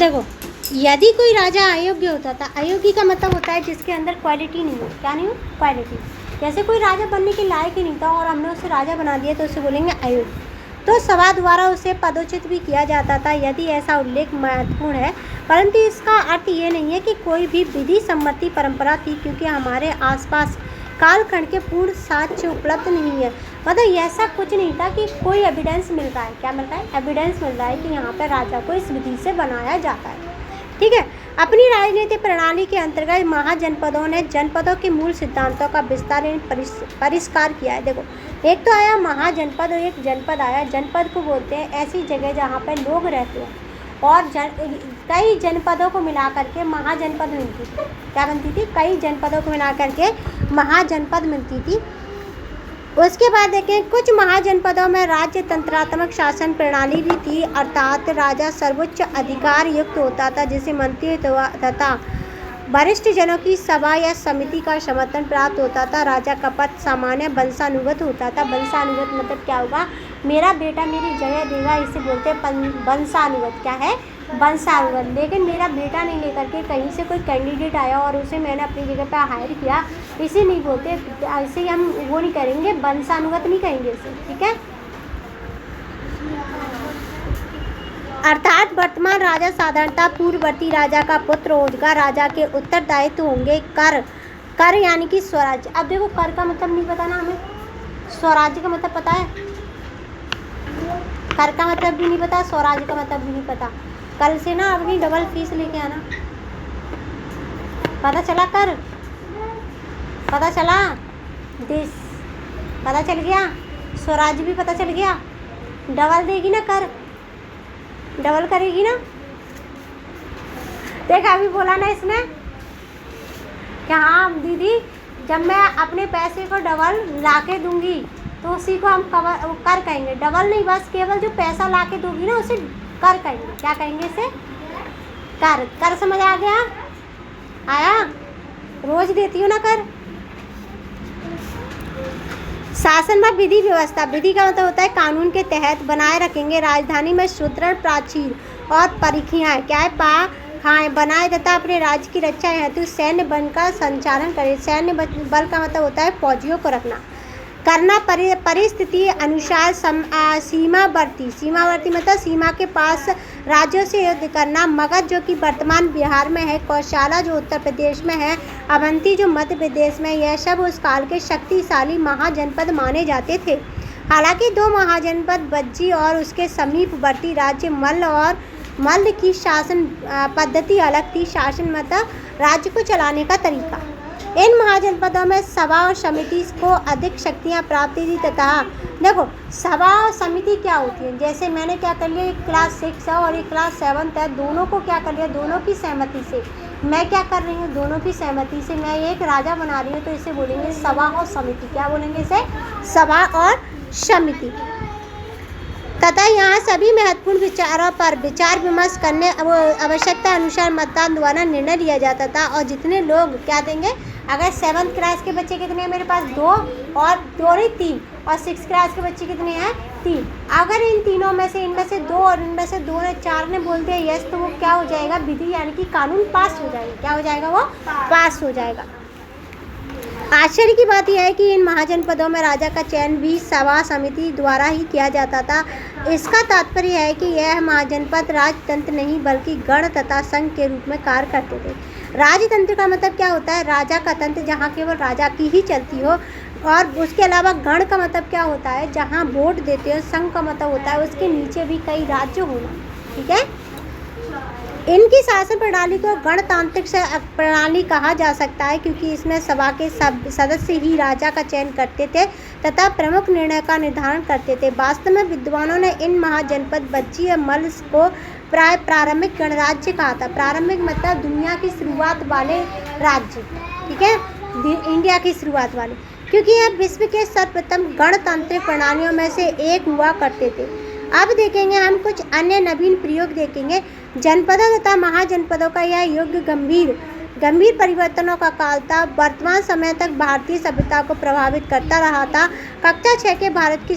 देखो, यदि कोई राजा अयोग्य होता था, अयोग्य का मतलब होता है जिसके अंदर क्वालिटी नहीं हो। क्या नहीं हो? क्वालिटी। जैसे कोई राजा बनने के लायक ही नहीं था और हमने उसे राजा बना दिया तो उसे बोलेंगे अयोग्य। तो सभा द्वारा उसे पदोच्चित भी किया जाता था यदि ऐसा उल्लेख महत्वपूर्ण है, परंतु इसका अर्थ ये नहीं है कि कोई भी विधि सम्मति परंपरा थी, क्योंकि हमारे आसपास कालखंड के पूर्ण साक्ष्य उपलब्ध नहीं है। मतलब ऐसा कुछ नहीं था कि कोई एविडेंस मिल रहा है। क्या मिल रहा है? एविडेंस मिल रहा है कि यहाँ पर राजा को इस विधि से बनाया जाता है। ठीक है। अपनी राजनीतिक प्रणाली के अंतर्गत महाजनपदों ने जनपदों के मूल सिद्धांतों का विस्तार परिष्कार किया है। देखो, एक तो आया महाजनपद और एक जनपद आया। जनपद को बोलते हैं ऐसी जगह जहाँ पर लोग रहते हैं, और कई जनपदों को मिला करके महाजनपद मिलती थी। क्या बनती थी? कई जनपदों को मिला करके महाजनपद मिलती थी। उसके बाद देखें, कुछ महाजनपदों में राज्य तंत्रात्मक शासन प्रणाली भी थी, अर्थात राजा सर्वोच्च अधिकार युक्त होता था, जिसे मंत्री तथा वरिष्ठ जनों की सभा या समिति का समर्थन प्राप्त होता था। राजा का पद सामान्य वंशानुगत होता था। वंशानुगत मतलब क्या होगा? मेरा बेटा मेरी जगह देगा, इसे बोलते हैं वंशानुगत। क्या है? वंशानुगत। लेकिन मेरा बेटा नहीं लेकर के कहीं से कोई कैंडिडेट आया और उसे मैंने अपनी जगह पर हायर किया, इसे नहीं बोलते, ऐसे हम वो नहीं करेंगे, वंशानुगत नहीं कहेंगे इसे। ठीक है। अर्थात वर्तमान राजा साधारणतः पूर्ववर्ती राजा का पुत्र होगा। राजा के उत्तरदायित्व होंगे कर यानी कि स्वराज्य। अब देखो, कर का मतलब नहीं पता ना हमें, स्वराज्य का मतलब पता है? कर का मतलब भी नहीं पता, स्वराज्य का मतलब भी नहीं पता। कल से ना अपनी डबल फीस लेके आना। पता चला? कर पता चला, देश पता चल गया, स्वराज्य भी पता चल गया। डबल देगी ना, कर डबल करेगी ना। देखा अभी बोला ना इसने कि हाँ दीदी, जब मैं अपने पैसे को डबल ला के दूंगी तो उसी को हम कर कहेंगे। डबल नहीं, बस केवल जो पैसा ला के दूंगी ना उसे कर कहेंगे। क्या कहेंगे इसे? कर समझ आ गया? आया? रोज देती हूँ ना कर। शासन व विधि व्यवस्था। विधि का मतलब होता है कानून के तहत बनाए रखेंगे। राजधानी में सुदृढ़ प्राचीर और परिखियाँ क्या है? खाएँ बनाए तथा अपने राज्य की रक्षा हेतु सैन्य बल का संचालन करें। सैन्य बल का मतलब होता है फौजियों को करना परिस्थिति अनुसार सीमावर्ती मतलब सीमा के पास राज्यों से युद्ध करना। मगध जो कि वर्तमान बिहार में है, कौशाला जो उत्तर प्रदेश में है, अवंती जो मध्य प्रदेश में, यह सब उस काल के शक्तिशाली महाजनपद माने जाते थे। हालांकि दो महाजनपद बज्जी और उसके समीपवर्ती राज्य मल्ल की शासन पद्धति अलग थी। शासन मतलब राज्य को चलाने का तरीका। इन महाजनपदों में सभा और समिति को अधिक शक्तियां प्राप्त थी तथा देखो, सभा और समिति क्या होती है? जैसे मैंने क्या कर लिया, एक क्लास 6 है और एक क्लास 7 है, दोनों को क्या कर लिया? दोनों की सहमति से मैं क्या कर रही हूँ? दोनों की सहमति से मैं एक राजा बना रही हूँ, तो इसे बोलेंगे सभा और समिति। क्या बोलेंगे इसे? सभा और समिति। तथा यहाँ सभी महत्वपूर्ण विचारों पर विचार विमर्श करने आवश्यकता अनुसार मतदान द्वारा निर्णय लिया जाता था। और जितने लोग क्या देंगे, अगर 7th क्लास के बच्चे कितने हैं मेरे पास? 2 और 2 नहीं 3, और 6th क्लास के बच्चे कितने हैं? 3। अगर इन तीनों में से इनमें से 2 और इनमें से 2 ने 4 ने बोल दिया यस, तो वो क्या हो जाएगा? विधि यानी कि कानून पास हो जाएगा। क्या हो जाएगा? वो पास हो जाएगा। आश्चर्य की बात यह है कि इन महाजनपदों में राजा का चयन भी सभा समिति द्वारा ही किया जाता था। इसका तात्पर्य है कि यह महाजनपद राजतंत्र नहीं बल्कि गण तथा संघ के रूप में कार्य करते थे। राजतंत्र का मतलब क्या होता है? राजा का तंत्र, जहाँ केवल राजा की ही चलती हो। और उसके अलावा गण का मतलब क्या होता है? जहाँ वोट देते हो। संघ का मतलब होता है उसके नीचे भी कई राज्य होना। ठीक है। इनकी शासन प्रणाली को गणतांत्रिक प्रणाली कहा जा सकता है, क्योंकि इसमें सभा के सब सदस्य ही राजा का चयन करते थे तथा प्रमुख निर्णय का निर्धारण करते थे। वास्तव में विद्वानों ने इन महाजनपद बज्जी और मल्ल को प्राय प्रारंभिक गणराज्य कहा था। प्रारंभिक मतलब दुनिया की शुरुआत वाले राज्य। ठीक है, इंडिया की शुरुआत वाले, क्योंकि यह विश्व के सर्वप्रथम गणतांत्रिक प्रणालियों में से एक हुआ करते थे। अब देखेंगे हम कुछ अन्य नवीन प्रयोग देखेंगे। जनपदों तथा महाजनपदों का यह युग गंभीर गंभीर परिवर्तनों का काल था, वर्तमान समय तक भारतीय सभ्यता को प्रभावित करता रहा था। कक्षा 6 के भारत की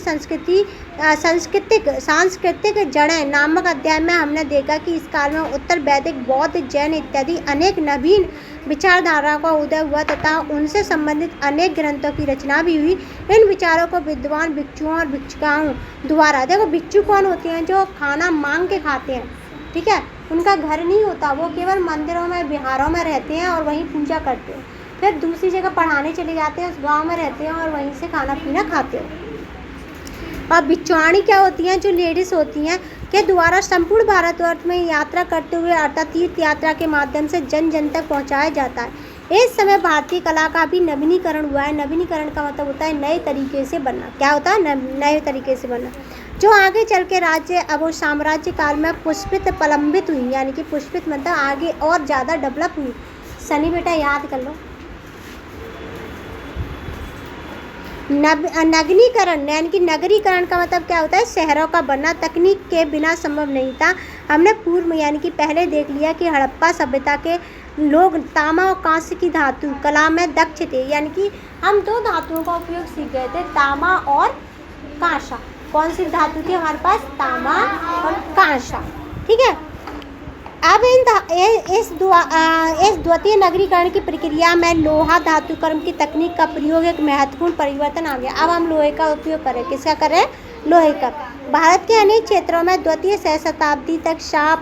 सांस्कृतिक जड़ें नामक अध्याय में हमने देखा कि इस काल में उत्तर वैदिक, बौद्ध, जैन इत्यादि अनेक नवीन विचारधाराओं का उदय हुआ तथा उनसे संबंधित अनेक ग्रंथों की रचना भी हुई। इन विचारों को विद्वान भिक्षुओं और भिक्षुकाओं द्वारा, देखो भिक्षु कौन होते हैं? जो खाना मांग के खाते हैं, ठीक है, उनका घर नहीं होता, वो केवल मंदिरों में विहारों में रहते हैं और वहीं पूजा करते हैं, फिर दूसरी जगह पढ़ाने चले जाते हैं, उस गांव में रहते हैं और वहीं से खाना पीना खाते हैं। और भिक्षुआणी क्या होती हैं? जो लेडीज़ होती हैं, के द्वारा संपूर्ण भारतवर्ष में यात्रा करते हुए अर्थात तीर्थ यात्रा के माध्यम से जन जन तक पहुँचाया जाता है। इस समय भारतीय कला का भी नवीनीकरण हुआ है। नवीनीकरण का मतलब होता है नए तरीके से बनना। क्या होता है? नए तरीके से बनना, जो आगे चल के राज्य अब वो साम्राज्य काल में पुष्पित प्रलंबित हुई, यानी कि पुष्पित मतलब आगे और ज़्यादा डेवलप हुई। सनी बेटा याद कर लो। नगरीकरण यानी कि नगरीकरण का मतलब क्या होता है? शहरों का बनना तकनीक के बिना संभव नहीं था। हमने पूर्व में यानी कि पहले देख लिया कि हड़प्पा सभ्यता के लोग तांबा और कांस्य की धातु कला में दक्ष थे, यानी कि हम दो धातुओं का उपयोग सीख गए थे, तांबा और कांसा। कौन सी धातु थी हमारे पास? तांबा और कांसा, ठीक है। अब इस द्वितीय नगरीकरण की प्रक्रिया में लोहा धातुकर्म की तकनीक का प्रयोग एक महत्वपूर्ण परिवर्तन आ गया। अब हम लोहे का उपयोग करें। किसका करें? लोहे का। भारत के अनेक क्षेत्रों में द्वितीय सहस्त्राब्दी तक शाह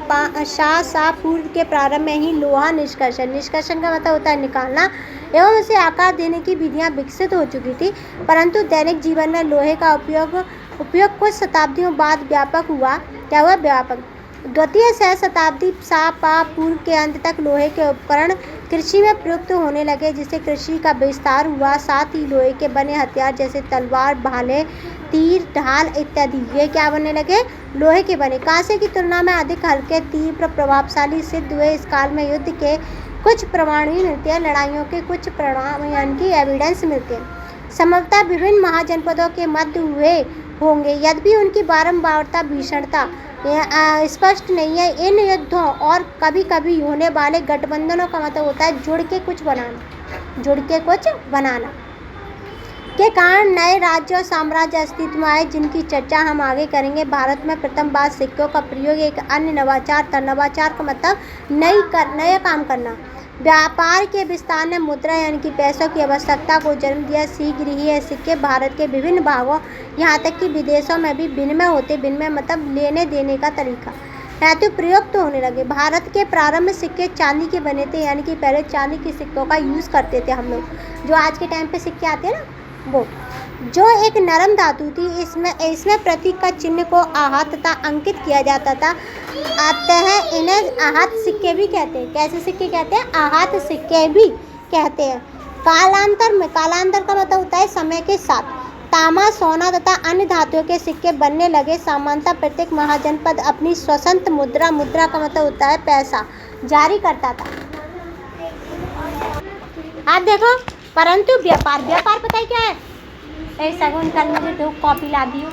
पूर्व के प्रारंभ में ही लोहा निष्कर्षण का मतलब होता है निकालना एवं उसे आकार देने की विधियां विकसित हो चुकी थी, परंतु दैनिक जीवन में लोहे का उपयोग कुछ शताब्दियों बाद व्यापक हुआ। क्या हुआ? व्यापक। द्वितीय सहस्त्राब्दी पूर्व के अंत तक लोहे के उपकरण कृषि में प्रयुक्त होने लगे, जिससे कृषि का विस्तार हुआ। साथ ही लोहे के बने हथियार जैसे तलवार, भाले, तीर, ढाल इत्यादि ये क्या बनने लगे? लोहे के बने। कांसे की तुलना में अधिक हल्के, तीव्र, प्रभावशाली सिद्ध हुए। इस काल में युद्ध के कुछ प्रमाण भी मिलते हैं, लड़ाइयों के कुछ प्रमाण यानी कि एविडेंस मिलते हैं। संभवतः विभिन्न महाजनपदों के मध्य हुए होंगे, यद्यपि उनकी बारंबारता, भीषणता स्पष्ट नहीं है। इन युद्धों और कभी कभी होने वाले गठबंधनों का मतलब होता है जुड़ के कुछ बनाना के कारण नए राज्य और साम्राज्य अस्तित्व में आए, जिनकी चर्चा हम आगे करेंगे। भारत में प्रथम बार सिक्कों का प्रयोग एक अन्य नवाचार था। नवाचार का मतलब नया काम करना। व्यापार के विस्तार ने मुद्रा यानी कि पैसों की आवश्यकता को जन्म दिया। शीघ्र ही ये सिक्के भारत के विभिन्न भागों यहाँ तक कि विदेशों में भी विनिमय होते। विनिमय मतलब लेने देने का तरीका हेतु प्रयुक्त होने लगे। भारत के प्रारंभ सिक्के चांदी के बने थे, यानी कि पहले चांदी के सिक्कों का यूज़ करते थे हम लोग। जो आज के टाइम पे सिक्के आते हैं ना, वो जो एक नरम धातु थी। इसमें प्रतीक का चिन्ह को आहत तथा अंकित किया जाता था। अतः इन्हें आहत सिक्के भी कहते हैं। कैसे सिक्के कहते हैं? आहत सिक्के भी कहते हैं। कालांतर का मतलब होता है समय के साथ। तांबा, सोना तथा अन्य धातुओं के सिक्के बनने लगे। सामान्यतः प्रत्येक महाजनपद अपनी स्वतंत्र मुद्रा का मतलब होता है पैसा जारी करता था। आप देखो, परंतु व्यापार पता है क्या है? सगुन कल मुझे 2 कॉपी ला दियो।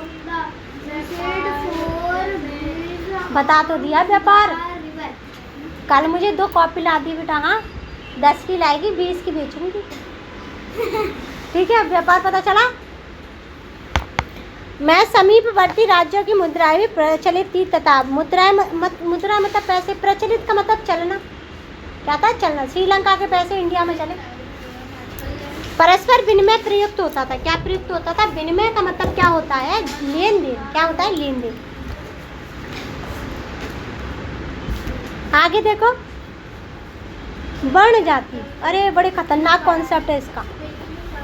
बता तो दिया व्यापार। कल मुझे 2 कॉपी ला दी बेटा। हाँ, 10 की लाएगी, 20 की बेचूंगी। ठीक है, व्यापार पता चला। मैं समीपवर्ती राज्यों की मुद्राएं भी प्रचलित थी तथा मुद्रा मतलब पैसे। प्रचलित का मतलब चलना। क्या था? चलना। श्रीलंका के पैसे इंडिया में चले। परस्पर विनिमय प्रयुक्त होता था। क्या प्रयुक्त होता था? विनिमय का मतलब क्या होता है? लेन देन। क्या होता है? लेन देन। आगे देखो, वर्ण जाति। अरे बड़े खतरनाक कॉन्सेप्ट है इसका,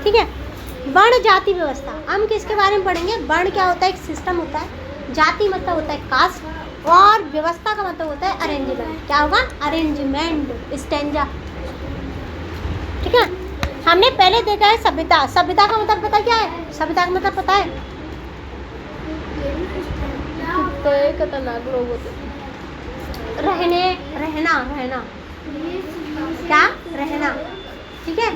ठीक है। वर्ण जाति व्यवस्था। हम किसके बारे में पढ़ेंगे? वर्ण क्या होता है? एक सिस्टम होता है। जाति मतलब होता है कास्ट, और व्यवस्था का मतलब होता है अरेंजमेंट। क्या होगा? अरेंजमेंट, स्टैंजा, ठीक है। हमने पहले देखा है सभ्यता। सभ्यता का मतलब पता क्या है? सभ्यता का मतलब पता है? तो खतरनाक लोग होते। रहना क्या? रहना, ठीक है।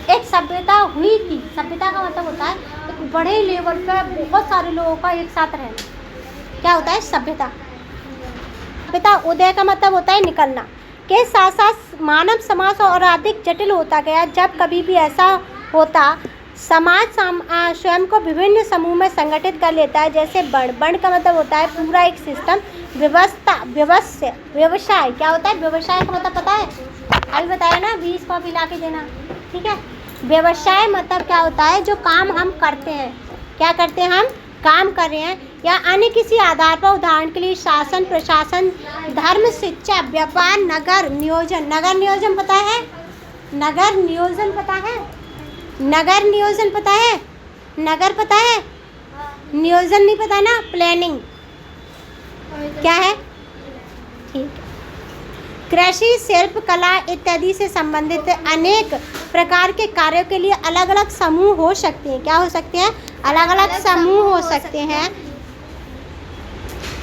एक सभ्यता हुई थी। सभ्यता का मतलब होता है एक बड़े लेवल पे बहुत सारे लोगों का एक साथ रहना। क्या होता है? सभ्यता। उदय का मतलब होता है निकलना। के साथ साथ मानव समाज और अधिक जटिल होता गया। जब कभी भी ऐसा होता, समाज स्वयं को विभिन्न समूह में संगठित कर लेता है, जैसे बण का मतलब होता है पूरा एक सिस्टम, व्यवस्था, व्यवसाय क्या होता है, व्यवसाय का मतलब पता है, अभी बताया ना, 20 कॉपी ला के देना, ठीक है। व्यवसाय मतलब क्या होता है, जो काम हम करते हैं, क्या करते हैं, हम काम कर रहे हैं या अन्य किसी आधार पर, उदाहरण के लिए शासन, प्रशासन, धर्म, शिक्षा, व्यापार, नगर नियोजन। नगर नियोजन पता है, नगर नियोजन पता है, नगर नियोजन पता है, नगर पता है, नियोजन नहीं पता ना, प्लानिंग क्या है, ठीक है। कृषि, शिल्प, कला इत्यादि से संबंधित अनेक प्रकार के कार्यों के लिए अलग अलग समूह हो सकते हैं। क्या हो सकते हैं, अलग अलग समूह हो सकते हैं।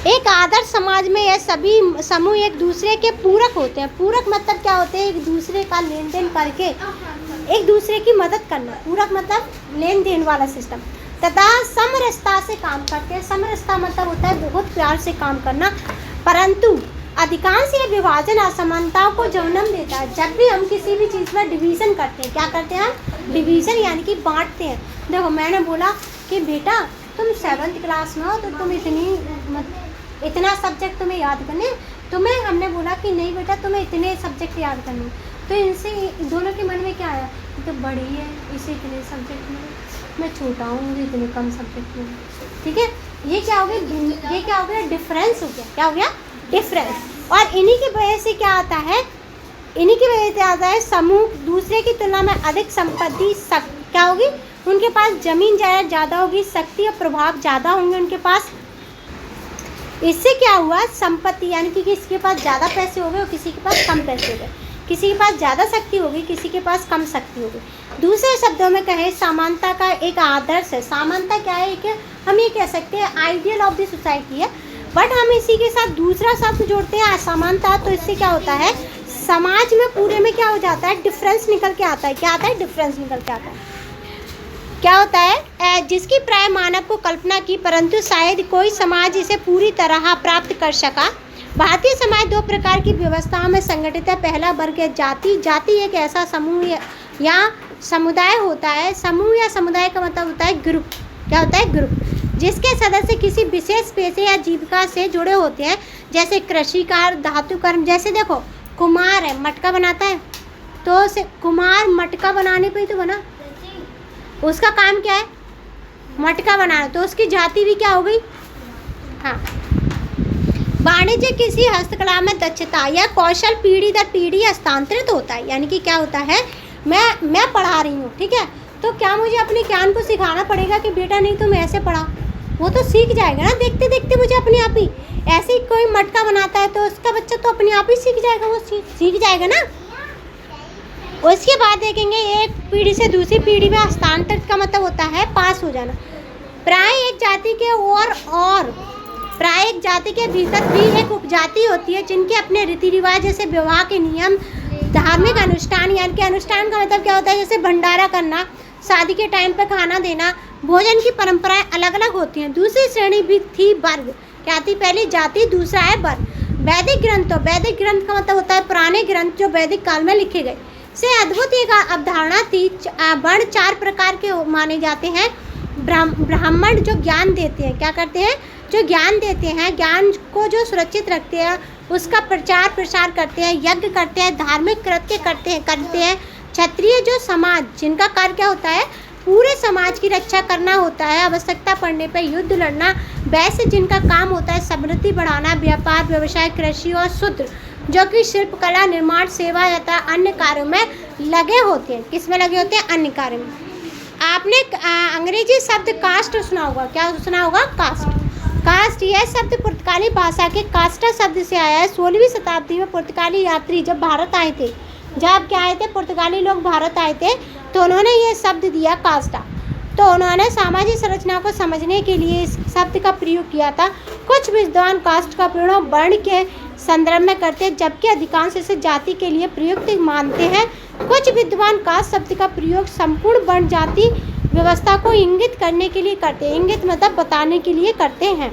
एक आदर्श समाज में यह सभी समूह एक दूसरे के पूरक होते हैं। पूरक मतलब क्या होते हैं, एक दूसरे का लेन देन करके एक दूसरे की मदद करना। पूरक मतलब लेन देन वाला सिस्टम। तथा समरसता से काम करते हैं। समरसता मतलब होता है बहुत प्यार से काम करना, परंतु अधिकांश ये विभाजन असमानताओं को जन्म देता है। जब भी हम किसी भी चीज़ में डिवीज़न करते हैं, क्या करते हैं हम, डिवीज़न यानी कि बांटते हैं। देखो मैंने बोला कि बेटा तुम 7th क्लास में हो तो तुम इतना सब्जेक्ट तुम्हें याद करने, तुम्हें हमने बोला कि नहीं बेटा तुम्हें इतने सब्जेक्ट याद करने, तो इनसे दोनों के मन में क्या आया, तो बड़ी है इसे इतने सब्जेक्ट में, मैं छोटा हूँ मुझे इतने कम सब्जेक्ट में, ठीक है। ये क्या हो गया, ये क्या हो गया, डिफरेंस हो गया। क्या हो गया, डिफरेंस। और इन्हीं की वजह से क्या आता है, इन्हीं की वजह से आता है समूह दूसरे की तुलना में अधिक संपत्ति क्या होगी, उनके पास जमीन जायदाद ज़्यादा होगी, शक्ति और प्रभाव ज़्यादा होंगे उनके पास। इससे क्या हुआ, संपत्ति यानी कि किसी के पास ज़्यादा पैसे हो गए और किसी के पास कम पैसे हो गए, किसी के पास ज़्यादा शक्ति होगी, किसी के पास कम शक्ति होगी। दूसरे शब्दों में कहें, समानता का एक आदर्श है। समानता क्या है, एक हम ये कह सकते हैं आइडियल ऑफ द सोसाइटी है, बट हम इसी के साथ दूसरा शब्द जोड़ते हैं असमानता, तो इससे क्या होता है, समाज में पूरे में क्या हो जाता है, डिफरेंस निकल के आता है। क्या आता है, डिफरेंस निकल के आता है। क्या होता है, जिसकी प्राय मानव को कल्पना की, परंतु शायद कोई समाज इसे पूरी तरह प्राप्त कर सका। भारतीय समाज दो प्रकार की व्यवस्थाओं में संगठित है। पहला वर्ग है जाति। जाति एक ऐसा समूह या समुदाय होता है। समूह या समुदाय का मतलब होता है ग्रुप। क्या होता है, ग्रुप, जिसके सदस्य किसी विशेष पेशे या जीविका से जुड़े होते हैं, जैसे कृषिकार, धातुकर्म। जैसे देखो कुम्हार है, मटका बनाता है, तो कुम्हार मटका बनाने पे ही तो बना, उसका काम क्या है, मटका बनाना, तो उसकी जाति भी क्या हो गई। हाँ, वाणिज्य किसी हस्तकला में दक्षता या कौशल पीढ़ी दर पीढ़ी हस्तांतरित होता है। यानी कि क्या होता है, मैं पढ़ा रही हूँ, ठीक है, तो क्या मुझे अपने ज्ञान को सिखाना पड़ेगा कि बेटा नहीं तुम ऐसे पढ़ा, वो तो सीख जाएगा ना, देखते देखते मुझे अपने आप ही। ऐसे ही कोई मटका बनाता है तो उसका बच्चा तो अपने आप ही सीख जाएगा, वो सीख जाएगा ना। उसके बाद देखेंगे एक पीढ़ी से दूसरी पीढ़ी में हस्तांतरित का मतलब होता है पास हो जाना। प्राय एक जाति के और प्राय एक जाति के भीतर भी एक उपजाति होती है, जिनके अपने रीति रिवाज, जैसे विवाह के नियम, धार्मिक अनुष्ठान, यानी कि अनुष्ठान का मतलब क्या होता है, जैसे भंडारा करना, शादी के टाइम पे खाना देना, भोजन की परंपराएं अलग अलग होती हैं। दूसरी श्रेणी भी थी वर्ग। क्या थी, पहली जाति, दूसरा है वर्ग। वैदिक ग्रंथों, वैदिक ग्रंथ का मतलब होता है पुराने ग्रंथ जो वैदिक काल में लिखे गए, से अद्भुत एक अवधारणा थी। वर्ण 4 प्रकार के माने जाते हैं। ब्राह्मण जो ज्ञान देते हैं, क्या करते हैं, जो ज्ञान देते हैं, ज्ञान को जो सुरक्षित रखते हैं, उसका प्रचार प्रसार करते हैं, यज्ञ करते हैं, धार्मिक कृत्य करते हैं। क्षत्रिय जो समाज, जिनका कार्य क्या होता है, पूरे समाज की रक्षा करना होता है, आवश्यकता पड़ने पर युद्ध लड़ना। वैसे जिनका काम होता है समृद्धि बढ़ाना, व्यापार, व्यवसाय, कृषि। और शूद्र जो कि शिल्प, कला, निर्माण, सेवा या अन्य कार्यों में लगे होते हैं। किस में लगे होते हैं, अन्य कार्यों में। आपने अंग्रेजी शब्द कास्ट सुना होगा। क्या सुना होगा, कास्ट। कास्ट यह शब्द पुर्तगाली भाषा के कास्टा शब्द से आया है। 16वीं शताब्दी में पुर्तगाली यात्री जब भारत आए थे, जब क्या आए थे, पुर्तगाली लोग भारत आए थे, तो उन्होंने ये शब्द दिया कास्टा। तो उन्होंने सामाजिक संरचना को समझने के लिए इस शब्द का प्रयोग किया था। कुछ विद्वान कास्ट का प्रयोग वर्ण के संदर्भ में करते हैं, जबकि अधिकांश इसे जाति के लिए प्रयुक्त मानते हैं। कुछ विद्वान कास्ट शब्द का प्रयोग संपूर्ण वर्ण जाति व्यवस्था को इंगित करने के लिए करते हैं। इंगित मतलब बताने के लिए करते हैं।